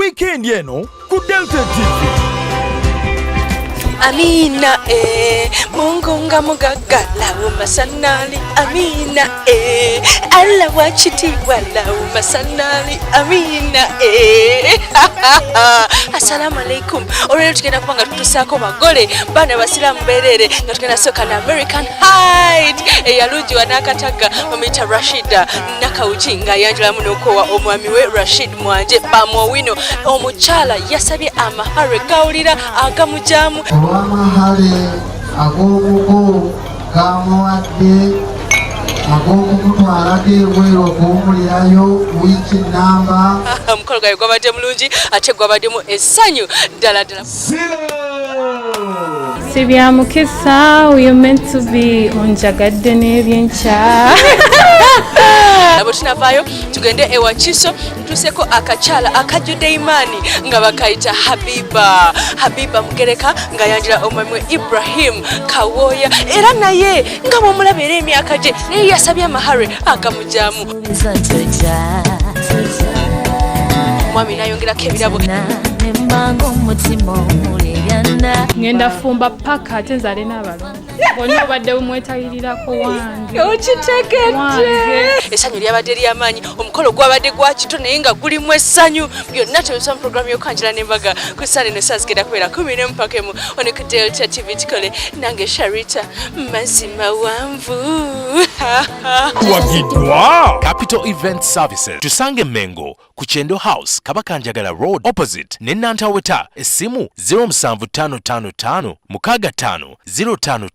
weekend eno ku Delta TV. Amina Mungu nga mugagala umasanali. Amina Allah wachiti wala umasanali. Amina Assalamu alaikum. Olero tugenda kubanga tutusako bagole bana basilamu berere nga tugenda soka na American Height eyaluji wanakataga bamita Rashida Nakauji nga yanjula munokowa omwami we Rashid Mwanje Bamowino omuchala yasabye amahare gawulira agamujamu amahale agomugo gamuwadde agokutwalako ebweru okuwumulirayo wiki namba mukolo gayo gwabadde mulungi ate gwabaddemu essanyu ddala ddala. Sibya mukisa, we are meant to be onjagadde n'ebyenkya. Nabo tunavaayo tugende ewa Kiso tuseko akachala akajjudde imaani nga bakayita Habiba Mugereka nga yanjira omwami Ibrahim Kawoya era naye nga bw'omulabira emyaka gye naye yasabye amahare agamujamu. Mwami nayongerako ebirabo Ngenda fumba paka ate nzale n'abalongo bonna obadde bumwetayirirako wange okitegedde. Essanyu lyabadde ly'amaanyi, omukolo gwabadde gwa kito naye nga gulimu essanyu. Byonna tubisa mu programu y'okanjira n'embaga ku Sunday no saa zigenda kubeera 10 mpaka 1 on ku Delta TV tukole nange Sharita mazima wanvu. Wagidwa Capital Event Services tusange Mengo ku Chendo House Kabakanjagala Road opposite ne Nantaweta. Esimu 0755 65 055